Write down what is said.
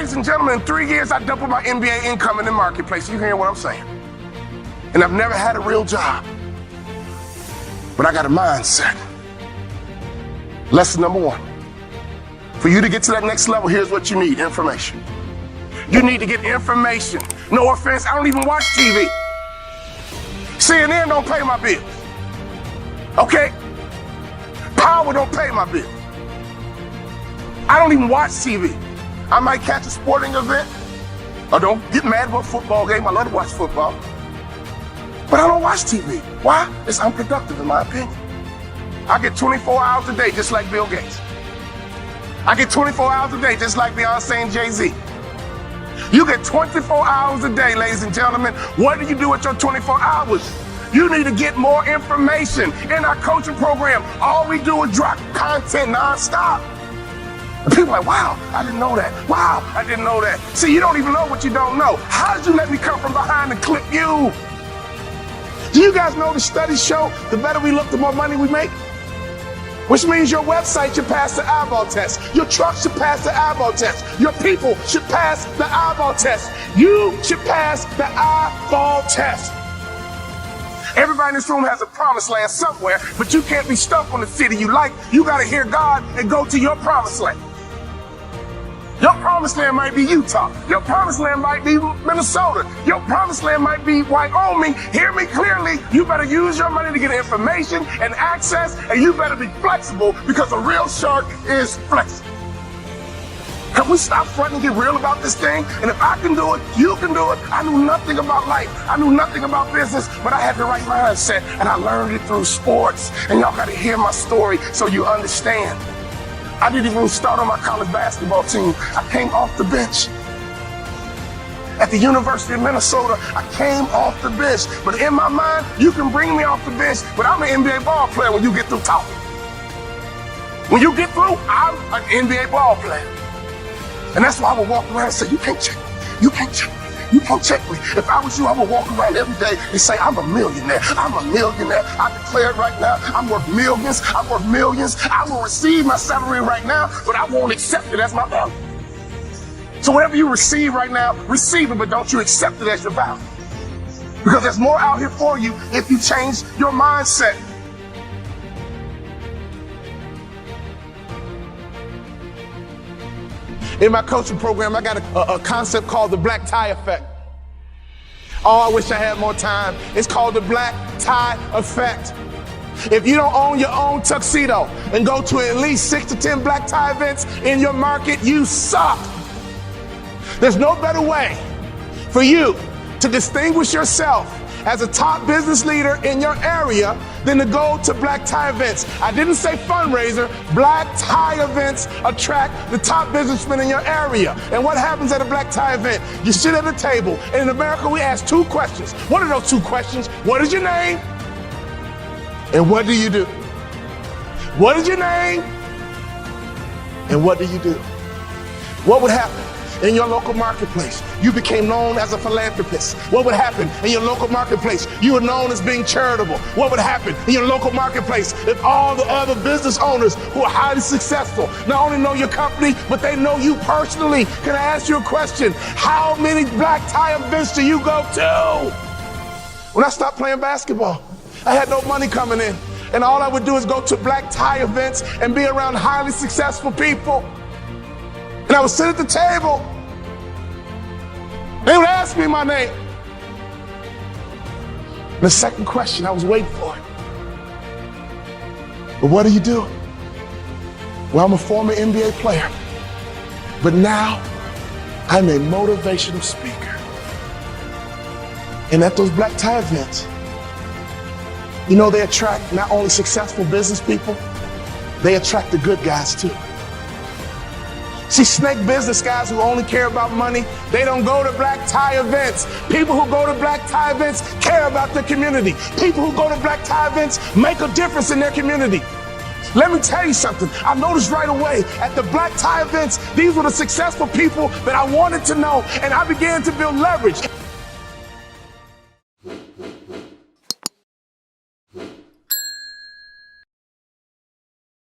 Ladies and gentlemen, in 3 years, I doubled my MBA income in the marketplace. You hear what I'm saying? And I've never had a real job. But I got a mindset. Lesson number 1. For you to get to that next level, here's what you need: information. You need to get information. No offense, I don't even watch TV. CNN don't pay my bills. Okay? Power don't pay my bills. I don't even watch TV. I might catch a sporting event, or don't get mad about a football game. I love to watch football. But I don't watch TV. Why? It's unproductive in my opinion. I get 24 hours a day just like Bill Gates. I get 24 hours a day just like Beyonce and Jay-Z. You get 24 hours a day, ladies and gentlemen. What do you do with your 24 hours? You need to get more information. In our coaching program, all we do is drop content nonstop. And people are like, wow, I didn't know that. Wow, I didn't know that. See, you don't even know what you don't know. How did you let me come from behind and clip you? Do you guys know the studies show the better we look, the more money we make? Which means your website should pass the eyeball test. Your truck should pass the eyeball test. Your people should pass the eyeball test. You should pass the eyeball test. Everybody in this room has a promised land somewhere, but you can't be stuck on the city you like. You got to hear God and go to your promised land. Your promised land might be Utah. Your promised land might be Minnesota. Your promised land might be Wyoming. Hear me clearly. You better use your money to get information and access, and you better be flexible, because a real shark is flexible. Can we stop fronting and get real about this thing? And if I can do it, you can do it. I knew nothing about life. I knew nothing about business, but I had the right mindset, and I learned it through sports. And y'all got to hear my story so you understand. I didn't even start on my college basketball team. I came off the bench. At the University of Minnesota, I came off the bench. But in my mind, you can bring me off the bench, but I'm an NBA ball player when you get through talking. When you get through, I'm an NBA ball player. And that's why I would walk around and say, you can't check me. You can't check me. You can't check me. If I was you, I would walk around every day and say, I'm a millionaire. I'm a millionaire. I declare it right now. I'm worth millions. I'm worth millions. I will receive my salary right now, but I won't accept it as my value. So whatever you receive right now, receive it, but don't you accept it as your value. Because there's more out here for you if you change your mindset. In my coaching program, I got a concept called the black tie effect. Oh, I wish I had more time. It's called the black tie effect. If you don't own your own tuxedo and go to at least 6 to 10 black tie events in your market, you suck. There's no better way for you to distinguish yourself as a top business leader in your area than to go to black tie events. I didn't say fundraiser. Black tie events attract the top businessmen in your area. And what happens at a black tie event? You sit at a table, and in America we ask 2 questions. What are those 2 questions? What is your name? And what do you do? What is your name? And what do you do? What would happen in your local marketplace? You became known as a philanthropist. What would happen in your local marketplace? You were known as being charitable. What would happen in your local marketplace if all the other business owners who are highly successful not only know your company, but they know you personally? Can I ask you a question? How many black tie events do you go to? When I stopped playing basketball, I had no money coming in, and all I would do is go to black tie events and be around highly successful people. And I would sit at the table. They would ask me my name. And the second question, I was waiting for it. But what do you do? Well, I'm a former NBA player, but now I'm a motivational speaker. And at those black tie events, you know, they attract not only successful business people, they attract the good guys too. See, snake business guys who only care about money, they don't go to black tie events. People who go to black tie events care about their community. People who go to black tie events make a difference in their community. Let me tell you something. I noticed right away at the black tie events, these were the successful people that I wanted to know, and I began to build leverage.